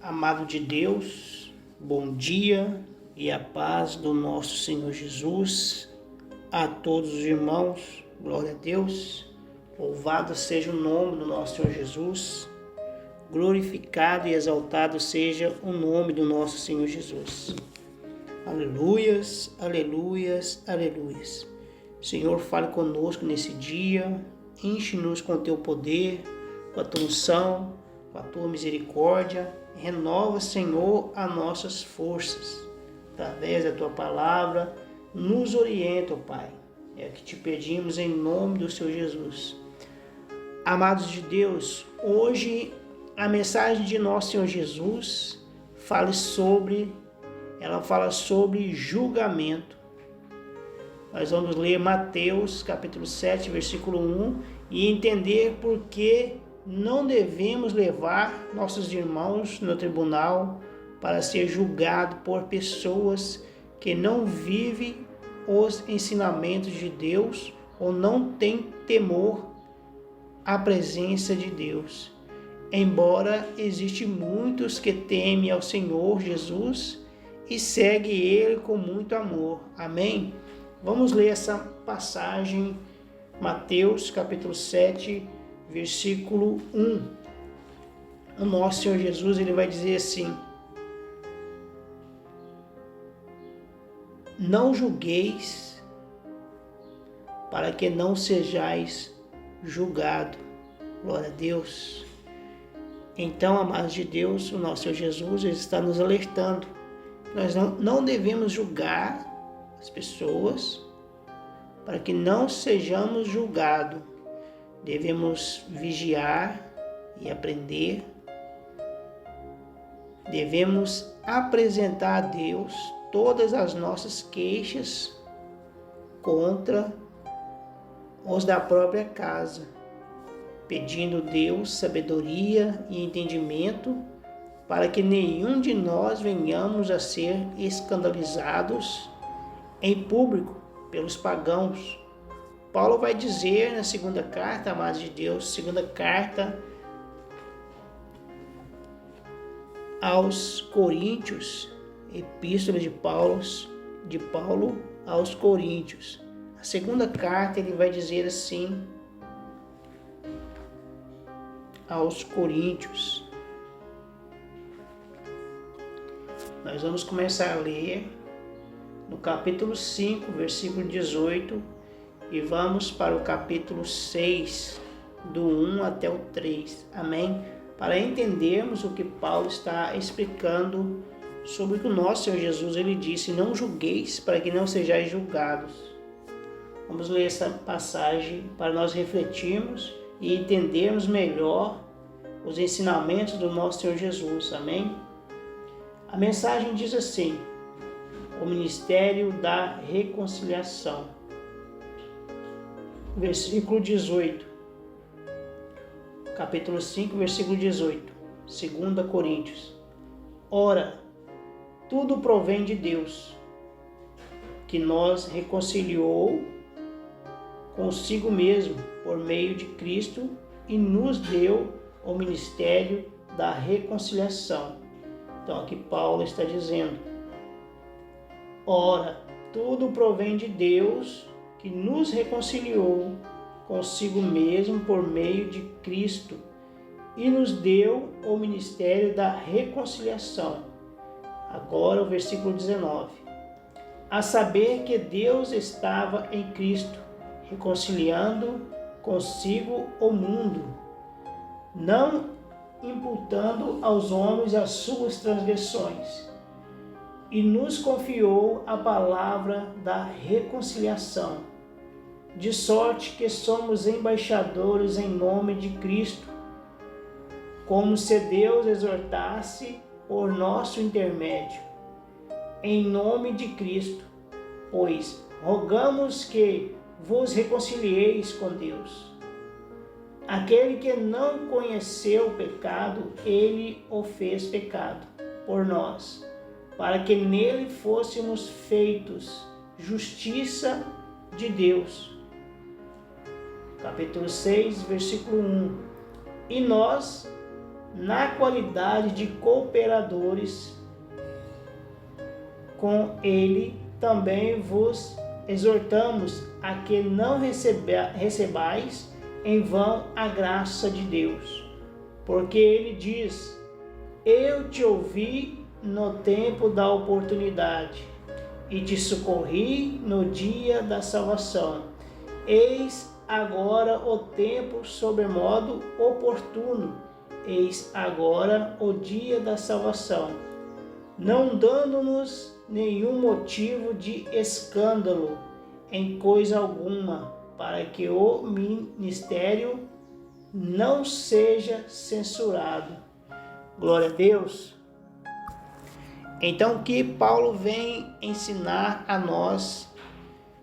Amado de Deus, bom dia e a paz do nosso Senhor Jesus a todos os irmãos. Glória a Deus, louvado seja o nome do nosso Senhor Jesus, glorificado e exaltado seja o nome do nosso Senhor Jesus. Aleluias, aleluias, aleluias. Senhor, fale conosco nesse dia, enche-nos com o teu poder, com a tua unção, com a tua misericórdia. Renova, Senhor, as nossas forças. Através da tua palavra, nos orienta, ó Pai. É o que te pedimos em nome do Senhor Jesus. Amados de Deus, hoje a mensagem de nosso Senhor Jesus fala sobre julgamento. Nós vamos ler Mateus capítulo 7, versículo 1 e entender por que não devemos levar nossos irmãos no tribunal para ser julgado por pessoas que não vivem os ensinamentos de Deus ou não têm temor à presença de Deus. Embora existem muitos que temem ao Senhor Jesus e seguem Ele com muito amor. Amém? Vamos ler essa passagem, Mateus capítulo 7, versículo 1. O nosso Senhor Jesus, ele vai dizer assim: não julgueis para que não sejais julgado. Glória a Deus. Então, amados de Deus, o nosso Senhor Jesus, ele está nos alertando. Nós não devemos julgar as pessoas para que não sejamos julgados. Devemos vigiar e aprender. Devemos apresentar a Deus todas as nossas queixas contra os da própria casa, pedindo a Deus sabedoria e entendimento para que nenhum de nós venhamos a ser escandalizados em público pelos pagãos. Paulo vai dizer na segunda carta, amados de Deus, segunda carta aos Coríntios, epístola de Paulo aos Coríntios. A segunda carta ele vai dizer assim aos Coríntios. Nós vamos começar a ler no capítulo 5, versículo 18, e vamos para o capítulo 6, do 1 até o 3. Amém? Para entendermos o que Paulo está explicando sobre o que o nosso Senhor Jesus ele disse: não julgueis para que não sejais julgados. Vamos ler essa passagem para nós refletirmos e entendermos melhor os ensinamentos do nosso Senhor Jesus. Amém? A mensagem diz assim: o ministério da reconciliação. Versículo 18. Capítulo 5, versículo 18. 2 Coríntios. Ora, tudo provém de Deus, que nos reconciliou consigo mesmo por meio de Cristo e nos deu o ministério da reconciliação. Então aqui Paulo está dizendo: ora, tudo provém de Deus, que nos reconciliou consigo mesmo por meio de Cristo e nos deu o ministério da reconciliação. Agora o versículo 19. A saber que Deus estava em Cristo, reconciliando consigo o mundo, não imputando aos homens as suas transgressões, e nos confiou a palavra da reconciliação, de sorte que somos embaixadores em nome de Cristo, como se Deus exortasse por nosso intermédio. Em nome de Cristo, pois rogamos que vos reconcilieis com Deus. Aquele que não conheceu o pecado, ele o fez pecado por nós, para que nele fôssemos feitos justiça de Deus. Capítulo 6, versículo 1. E nós na qualidade de cooperadores com ele, também vos exortamos a que não recebais em vão a graça de Deus. Porque ele diz: eu te ouvi no tempo da oportunidade e te socorri no dia da salvação. Eis agora o tempo sobremodo oportuno, eis agora o dia da salvação, não dando-nos nenhum motivo de escândalo em coisa alguma, para que o ministério não seja censurado. Glória a Deus. Então, o que Paulo vem ensinar a nós?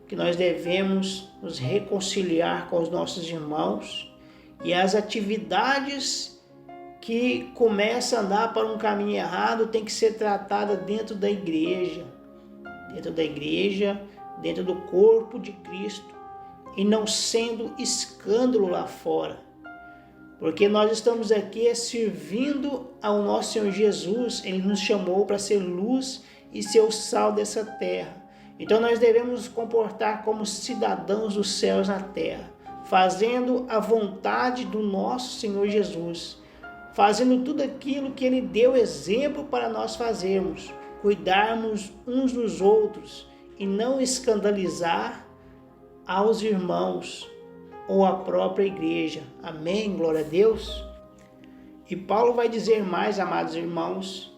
Que nós devemos nos reconciliar com os nossos irmãos, e as atividades que começam a andar para um caminho errado tem que ser tratada dentro da igreja, dentro do corpo de Cristo, e não sendo escândalo lá fora. Porque nós estamos aqui servindo ao nosso Senhor Jesus. Ele nos chamou para ser luz e ser o sal dessa terra. Então nós devemos nos comportar como cidadãos dos céus na terra, fazendo a vontade do nosso Senhor Jesus, fazendo tudo aquilo que Ele deu exemplo para nós fazermos, cuidarmos uns dos outros e não escandalizar aos irmãos ou a própria igreja. Amém? Glória a Deus. E Paulo vai dizer mais, amados irmãos,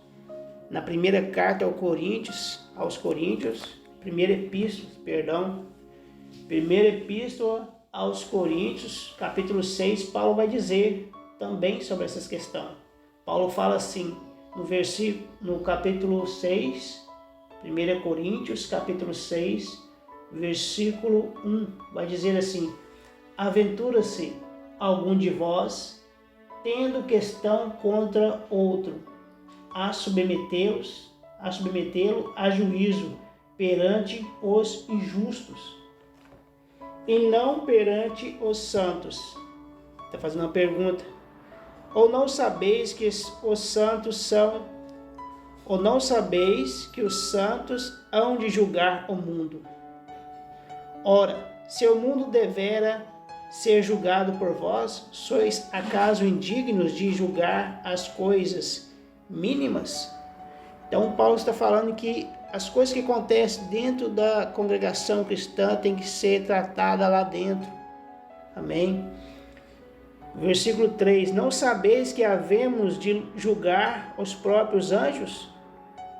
na primeira carta aos Coríntios, primeira epístola aos Coríntios, capítulo 6, Paulo vai dizer também sobre essas questões. Paulo fala assim, no capítulo 6, 1 Coríntios, capítulo 6, versículo 1, vai dizer assim: aventura-se algum de vós, tendo questão contra outro, a submetê-lo a juízo perante os injustos, e não perante os santos. Está fazendo uma pergunta. Ou não sabeis que os santos hão de julgar o mundo? Ora, se o mundo devera ser julgado por vós, sois acaso indignos de julgar as coisas mínimas? Então Paulo está falando que as coisas que acontecem dentro da congregação cristã tem que ser tratada lá dentro. Amém? Versículo 3: não sabeis que havemos de julgar os próprios anjos?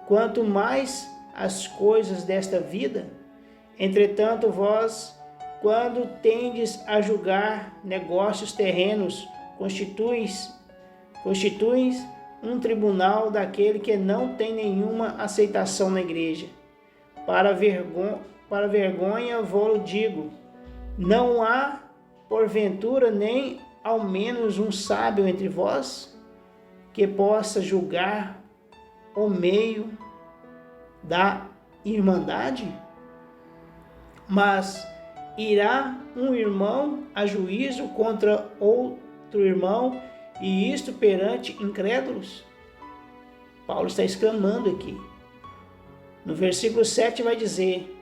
Quanto mais as coisas desta vida? Entretanto, vós, quando tendes a julgar negócios terrenos, constituis um tribunal daquele que não tem nenhuma aceitação na igreja. Para vergonha vou-lo digo, não há porventura nem ao menos um sábio entre vós, que possa julgar o meio da irmandade? Mas irá um irmão a juízo contra outro irmão, e isto perante incrédulos? Paulo está exclamando aqui. No versículo 7 vai dizer: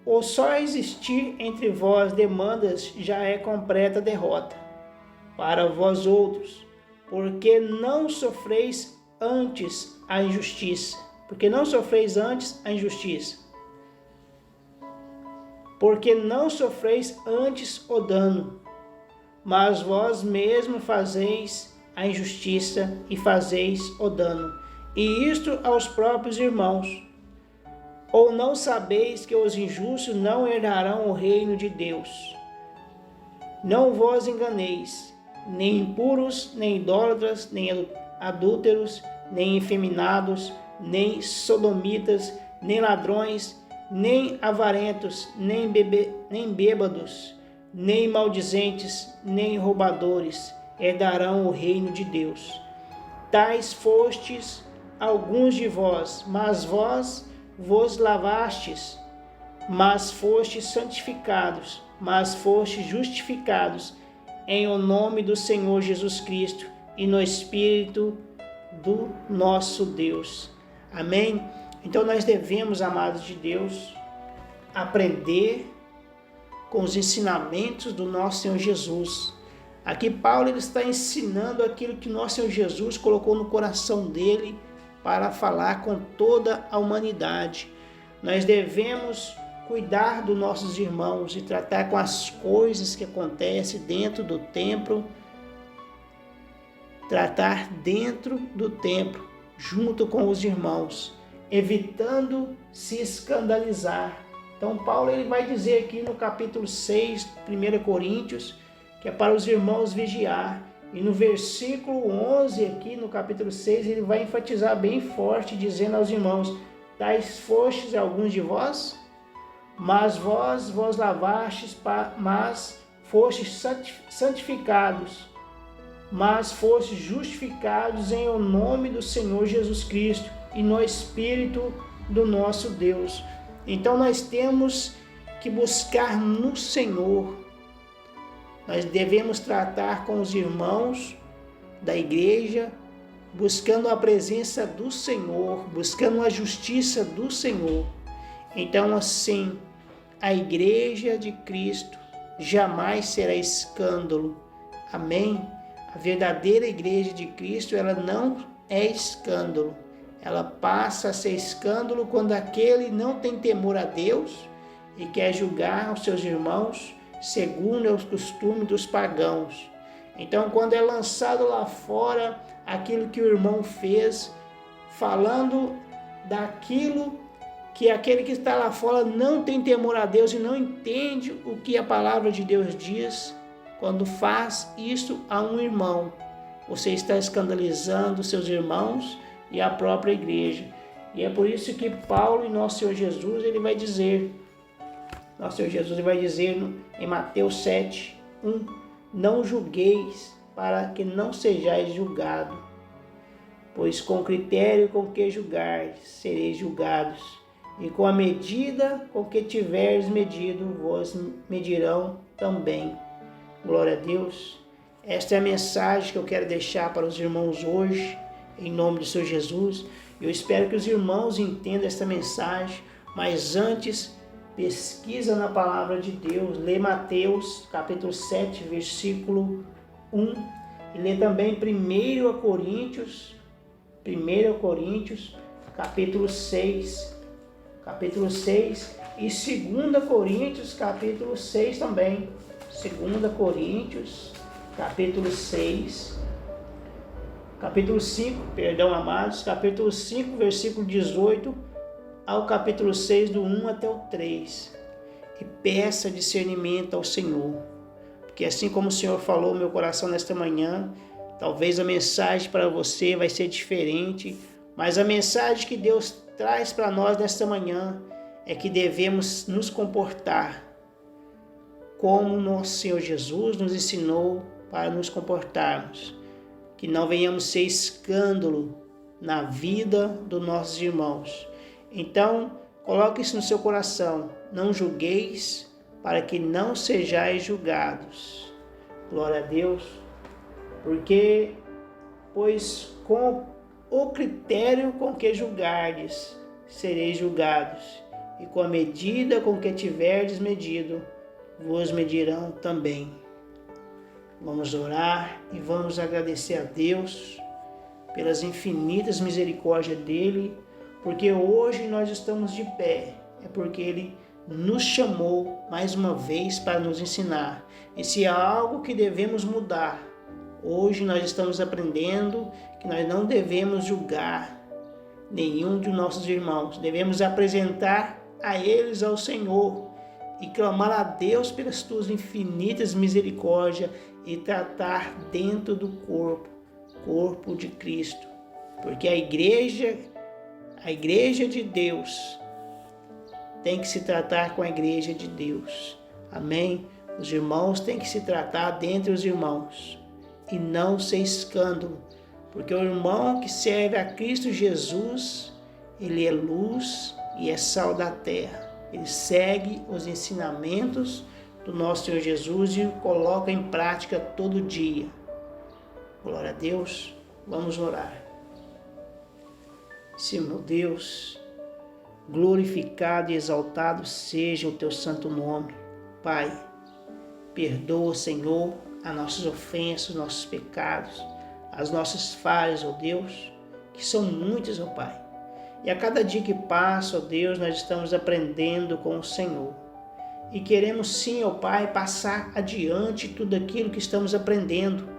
o só existir entre vós demandas já é completa derrota para vós outros, porque não sofreis antes a injustiça. Porque não sofreis antes o dano, mas vós mesmo fazeis a injustiça e fazeis o dano, e isto aos próprios irmãos. Ou não sabeis que os injustos não herdarão o reino de Deus? Não vos enganeis, nem impuros, nem idólatras, nem adúlteros, nem efeminados, nem sodomitas, nem ladrões, nem avarentos, nem bêbados, nem maldizentes, nem roubadores herdarão o reino de Deus. Tais fostes alguns de vós, mas vós vos lavastes, mas fostes santificados, mas fostes justificados em o nome do Senhor Jesus Cristo e no Espírito do nosso Deus. Amém? Então nós devemos, amados de Deus, aprender com os ensinamentos do nosso Senhor Jesus. Aqui Paulo ele está ensinando aquilo que nosso Senhor Jesus colocou no coração dele para falar com toda a humanidade. Nós devemos cuidar dos nossos irmãos e tratar com as coisas que acontecem dentro do templo, tratar dentro do templo, junto com os irmãos, evitando se escandalizar. Então Paulo ele vai dizer aqui no capítulo 6, 1 Coríntios, que é para os irmãos vigiar. E no versículo 11 aqui no capítulo 6, ele vai enfatizar bem forte, dizendo aos irmãos: tais fostes alguns de vós, mas vós lavastes, mas fostes santificados, mas fostes justificados em o nome do Senhor Jesus Cristo e no Espírito do nosso Deus. Então nós temos que buscar no Senhor. Nós devemos tratar com os irmãos da igreja, buscando a presença do Senhor, buscando a justiça do Senhor. Então assim, a igreja de Cristo jamais será escândalo. Amém? A verdadeira igreja de Cristo, ela não é escândalo. Ela passa a ser escândalo quando aquele não tem temor a Deus e quer julgar os seus irmãos segundo os costumes dos pagãos. Então, quando é lançado lá fora aquilo que o irmão fez, falando daquilo que aquele que está lá fora não tem temor a Deus e não entende o que a palavra de Deus diz, quando faz isso a um irmão, você está escandalizando seus irmãos e a própria igreja. E é por isso que Paulo e nosso Senhor Jesus, ele vai dizer em Mateus 7, 1, não julgueis para que não sejais julgados, pois com o critério com que julgardes, sereis julgados, e com a medida com que tiveres medido, vos medirão também. Glória a Deus. Esta é a mensagem que eu quero deixar para os irmãos hoje, em nome do Senhor Jesus. Eu espero que os irmãos entendam esta mensagem, mas antes, pesquisa na palavra de Deus, lê Mateus capítulo 7, versículo 1, e lê também 1 Coríntios, capítulo 6, e 2 Coríntios, capítulo 6 também, 2 Coríntios, capítulo 6, capítulo 5, amados, capítulo 5, versículo 18 ao capítulo 6, do 1 até o 3, e peça discernimento ao Senhor, porque assim como o Senhor falou no meu coração nesta manhã, talvez a mensagem para você vai ser diferente, mas a mensagem que Deus traz para nós nesta manhã é que devemos nos comportar como nosso Senhor Jesus nos ensinou para nos comportarmos, que não venhamos ser escândalo na vida dos nossos irmãos. Então, coloque isso no seu coração, não julgueis para que não sejais julgados. Glória a Deus, pois com o critério com que julgardes, sereis julgados, e com a medida com que tiverdes medido, vos medirão também. Vamos orar e vamos agradecer a Deus pelas infinitas misericórdias dele, porque hoje nós estamos de pé, é porque ele nos chamou mais uma vez para nos ensinar. E se há algo que devemos mudar, hoje nós estamos aprendendo que nós não devemos julgar nenhum de nossos irmãos, devemos apresentar a eles ao Senhor e clamar a Deus pelas tuas infinitas misericórdias e tratar dentro do corpo de Cristo, porque a igreja de Deus tem que se tratar com a igreja de Deus. Amém? Os irmãos têm que se tratar dentre os irmãos e não ser escândalo, porque o irmão que serve a Cristo Jesus, ele é luz e é sal da terra. Ele segue os ensinamentos do nosso Senhor Jesus e o coloca em prática todo dia. Glória a Deus. Vamos orar. Senhor meu Deus, glorificado e exaltado seja o teu santo nome. Pai, perdoa, Senhor, as nossas ofensas, nossos pecados, as nossas falhas, ó Deus, que são muitas, ó Pai. E a cada dia que passa, ó Deus, nós estamos aprendendo com o Senhor. E queremos sim, ó Pai, passar adiante tudo aquilo que estamos aprendendo.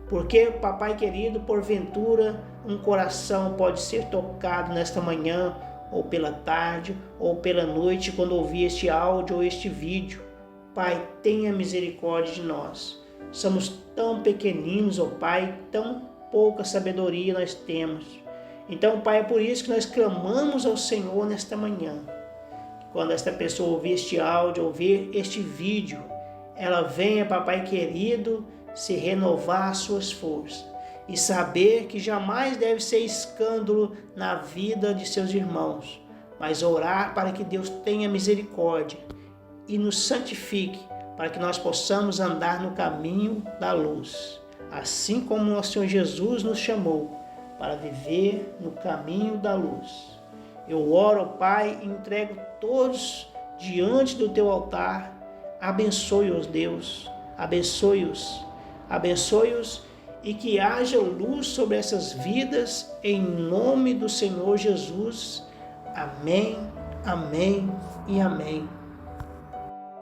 Porque, papai querido, porventura, um coração pode ser tocado nesta manhã, ou pela tarde, ou pela noite, quando ouvir este áudio ou este vídeo. Pai, tenha misericórdia de nós. Somos tão pequeninos, ó Pai, tão pouca sabedoria nós temos. Então, Pai, é por isso que nós clamamos ao Senhor nesta manhã. Quando esta pessoa ouvir este áudio, ouvir este vídeo, ela venha, papai querido, se renovar as suas forças e saber que jamais deve ser escândalo na vida de seus irmãos, mas orar para que Deus tenha misericórdia e nos santifique, para que nós possamos andar no caminho da luz, assim como nosso Senhor Jesus nos chamou para viver no caminho da luz. Eu oro, Pai, e entrego todos diante do teu altar. Abençoe-os, Deus, abençoe-os e que haja luz sobre essas vidas, em nome do Senhor Jesus. Amém, amém e amém.